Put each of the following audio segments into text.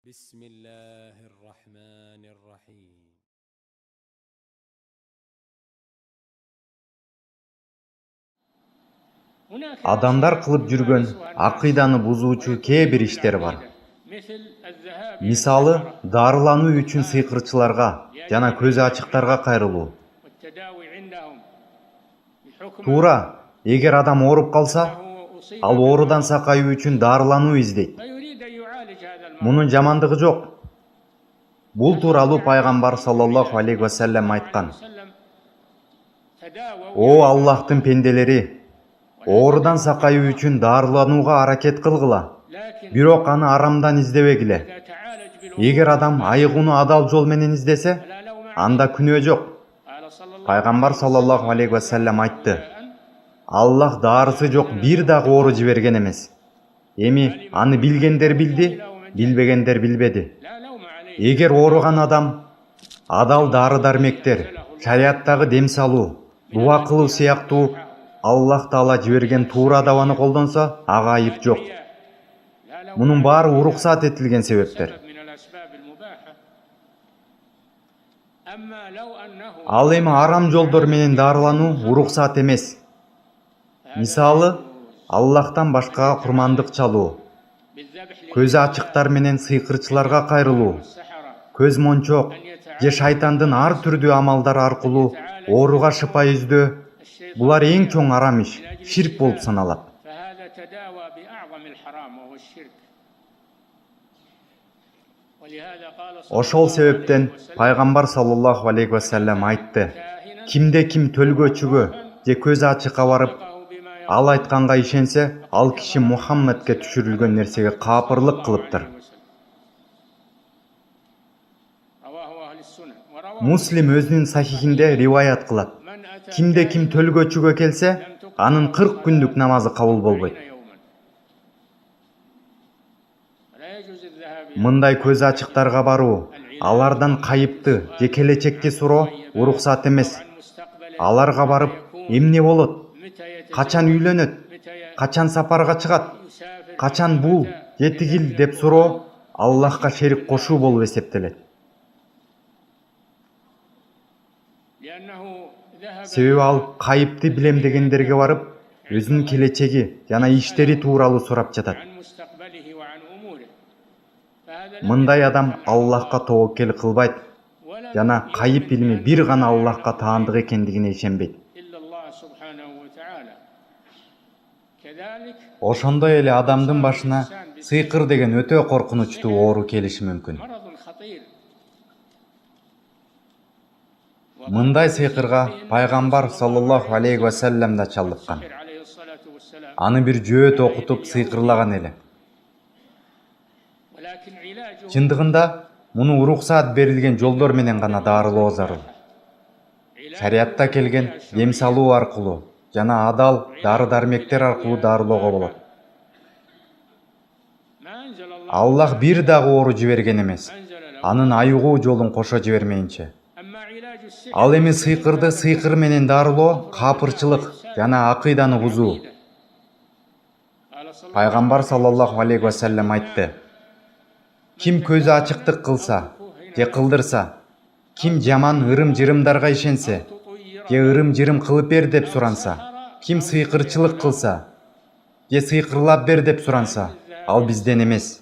بسم الله الرحمن الرحيم Адамдар кылып жүргөн акыйданы бузуучу кээ бир иштер бар. Мисалы, дарылануу үчүн сыйкырчыларга жана көзү ачыктарга кайрылуу. Туура, эгер адам ооруп калса, ал оорудан сакаюу үчүн дарылануу издейт. Мунун жамандыгы жок. Бул тууралуу пайгамбар саллаллаху алейхи ва саллям айткан: "О Аллахтын пенделери, оорудан сакаюу үчүн дарыланууга аракет кылгыла, бирок аны арамдан издебегиле. Эгер адам айыгууну адал жол менен издесе, анда күнөө жок." Пайгамбар саллаллаху алейхи ва саллям айтты: "Аллах дарысы жок бир дагы оору жиберген эмес. Эми аны билгендер билди, билбегендер билбеди. Эгер ооруган адам адал дары-дармектер, шариаттагы дем салуу, дуа кылуу сыяктуу Аллах Таала жиберген туура дабаны колдонсо, ага айып жок. Мунун баары уруксат этилген себептер. Ал эми арам жолдор менен дарылануу уруксат эмес. Мисалы, Аллахтан башкага курмандык чалуу, көзү ачыктар менен сыйкырчыларга кайрылуу, көз мончок же шайтандын ар түрдүү амалдары аркылуу ооруга шыпа издөө, булар эң чоң арам иш, ширк болуп саналат. Ошол себептен пайгамбар саллаллаху алейхи ва саллям айтты: "Кимде ким төлгөчүгө же көзү ачыкка барып, ал айтканга ишенсе, ал киши Мухаммедке түшүрүлгөн нерсеге капырлык кылыптыр." Муслим өзүнүн сахихинде риваят кылат: "Кимде ким төлгөчүгө келсе, анын 40 күндүк намазы кабыл болбойт." Мындай көзү ачыктарга баруу, алардан кайыпты же келечекти суроо уруксат эмес. Аларга барып, эмне болот, качан үйлөнөт, качан сапарга чыгат, качан бул же тигил деп суроо Аллахка шерик кошуу болуп эсептелет. Себеби ал кайыпты билем дегендерге барып, өзүнүн келечеги жана иштери тууралуу сурап жатат. Мындай адам Аллахка тобокел кылбайт жана кайып илми бир гана Аллахка таандык экендигине ишенбейт. Ошондой эле адамдын башына сыйкыр деген өтө коркунучтуу оору келиши мүмкүн. Мындай сыйкырга пайгамбар саллаллаху алейхи ва саллям да чалдыккан. Аны бир жөөт окутуп сыйкырлаган эле. Чындыгында муну уруксаат берилген жолдор менен гана дарылоо зарыл. Шариатта келген дем салуу аркылуу жана адал дары-дармектер аркылуу дарылоого болот. Аллах бир дагы оору жиберген эмес, анын айыгуу жолун кошо жибермейинче. Ал эми сыйкырды сыйкыр менен дарылоо капырчылык жана акыйданы бузуу. Пайгамбар саллаллаху алейхи ва саллям айтты: "Ким көзү ачыктык кылса же кылдырса, ким жаман ырым-жырымдарга ишенсе же ырым-жырым кылып бер деп суранса, ким сыйкырчылык кылса же сыйкырлап бер деп суранса, ал бизден эмес.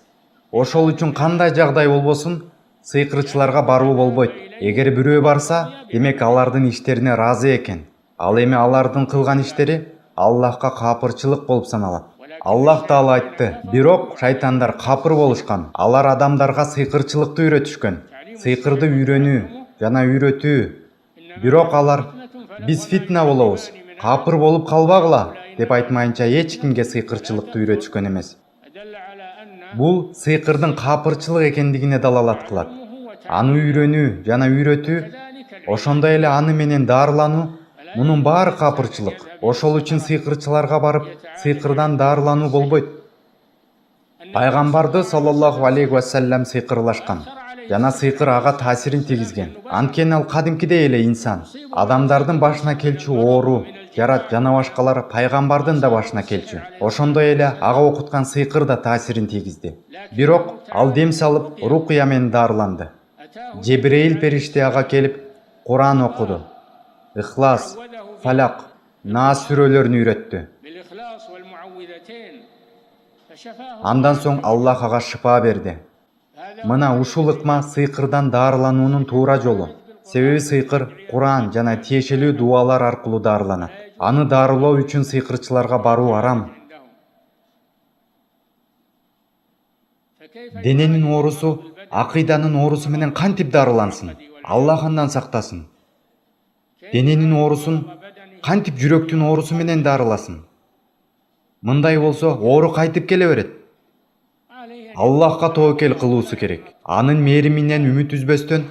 Ошол үчүн кандай жагдай болбосун, сыйкырчыларга баруу болбойт. Эгер бирөө барса, демек алардын иштерине ыраазы экен. Ал эми алардын кылган иштери Аллахка капырчылык болуп саналат." Аллах Таала айтты: "Бирок шайтандар капыр болушкан. Алар адамдарга сыйкырчылыкты үйрөтүшкөн. Сыйкырды үйрөнүү жана үйрөтүү. Бирок алар: биз фитна болобуз, капыр болуп калбагыла деп айтмайынча эч кимге сыйкырчылыкты үйрөтүшкөн эмес." Бул сыйкырдын капырчылык экендигине далалат кылат. Аны үйрөнүү жана үйрөтүү, ошондой эле аны менен дарылануу, мунун баары капырчылык. Ошол үчүн сыйкырчыларга барып, сыйкырдан дарылануу болбойт. Пайгамбарды саллаллаху алейхи ва саллям сыйкырлашкан жана сыйкыр ага таасирин тийгизген. Анткени ал кадимкидей эле инсан. Адамдардын башына келчү оору жарат жана башкалар пайгамбардын да башына келчү. Ошондой эле ага окуткан сыйкыр да таасирин тийгизди. Бирок ал дем салып рукуя менен дарыланды. Жебирейил периште ага келип Куран окуду. Ихлас, Фалак, Нас сүрөлөрүн үйрөттү. Андан соң Аллах ага шыпа берди. Мына ушул ыкма сыйкырдан дарылануунун туура жолу. Себеби сыйкыр Куран жана тиешелүү дуалар аркылуу дарыланат. Аны дарылоо үчүн сыйкырчыларга баруу арам. Дененин оорусу акыйданын оорусу менен кантип дарылансын? Аллах андан сактасын. Дененин оорусун кантип жүрөктүн оорусу менен дарыласын? Мындай болсо оору кайтып келе берет. Аллахка тоокел кылуусу керек. Анын мээриминен үмүт үзбөстөн,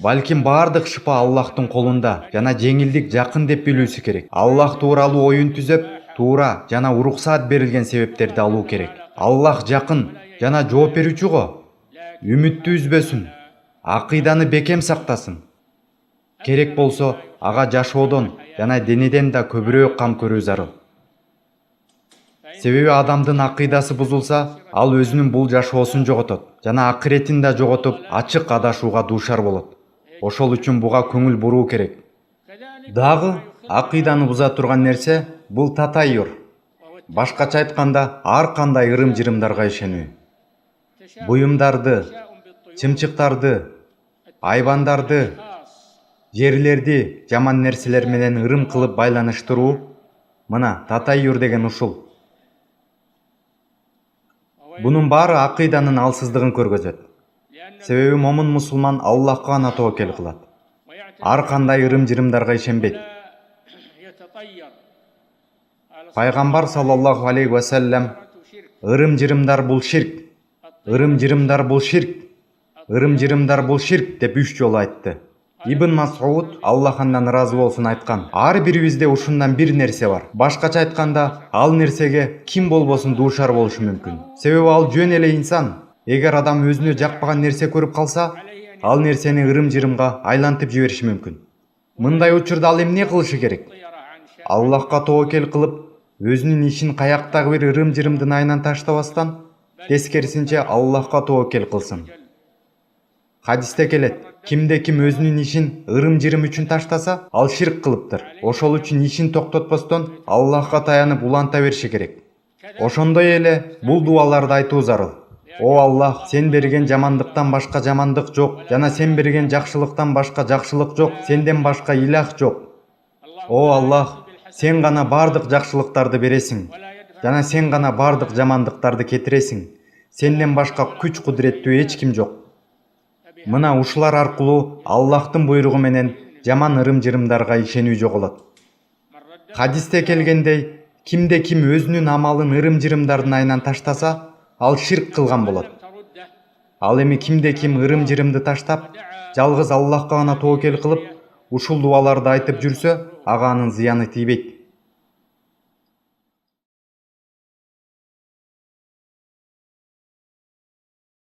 балким бардык шыпа Аллахтын колунда жана жеңилдик жакын деп билүүсү керек. Аллах тууралуу оюн түзөп, туура жана уруксаат берилген себептерди алуу керек. Аллах жакын жана жооп берүүчү го. Үмүттү үзбөсүн, акыйданы бекем сактасын. Керек болсо ага жашоодон жана денеден да көбүрөөк кам көрүү зарыл. Себеби адамдын акыйдасы бузулса, ал өзүнүн бул жашоосун жоготот жана акыретин да жоготуп, ачык адашууга дуушар болот. Ошол үчүн буга көңүл буруу керек. Дагы акыйданы буза турган нерсе бул татайюр. Башкача айтканда, ар кандай ырым-жырымдарга ишенүү. Буюмдарды, чымчыктарды, айбандарды, жерлерди жаман нерселер менен ырым кылып байланыштыруу, мына татайюр деген ушул. Бунун баары акыйданын алсыздыгын көргөзөт. Себеби момун мусулман Аллахка гана тоокел кылат. Ар кандай ырым-жырымдарга ишенбейт. Пайгамбар саллаллаху алейхи ва саллям ырым-жырымдар бул ширк, ырым-жырымдар бул ширк, ырым-жырымдар бул ширк деп 3 жолу айтты. Ибн Мас'уд, Аллах андан ыраазы болсун, айткан: ар бирибизде ушундан бир нерсе бар. Башкача айтканда, ал нерсеге ким болбосун дуушар болушу мүмкүн. Себеби ал жөн эле инсан. Эгер адам өзүнө жакпаган нерсе көрүп калса, ал нерсени ырым-жырымга айлантып жибериши мүмкүн. Мындай учурда ал эмне кылышы керек? Аллахка тоокел кылып, өзүнүн ишин каяктагы бир ырым-жырымдын айынан таштабастан, тескерисинче Аллахка тоокел кылсын. Хадисте келет: кимде-ким өзүнүн ишин ырым-жырым үчүн таштаса, ал ширк кылыптыр. Ошол үчүн ишин токтотпостон Аллахка таянып уланта бериши керек. Ошондой эле бул дуаларды айтуу зарыл. О Аллах, сен берген жамандыктан башка жамандык жок, жана сен берген жакшылыктан башка жакшылык жок, сенден башка илах жок. О Аллах, сен гана бардык жакшылыктарды бересиң, жана сен гана бардык жамандыктарды кетиресиң. Сенден башка күч кудуреттүү эч ким жок. Мына ушулар аркылуу Аллахтын буйругу менен жаман ырым-жырымдарга ишенүү жоголот. Хадисте келгендей, кимде-ким өзүнүн амалын ырым-жырымдардын айынан таштаса, ал ширк кылган болот. Ал эми кимде-ким ырым-жырымды таштап, жалгыз Аллахка гана тоокел кылып, ушул дуаларды айтып жүрсө, ага анын зыяны тийбейт.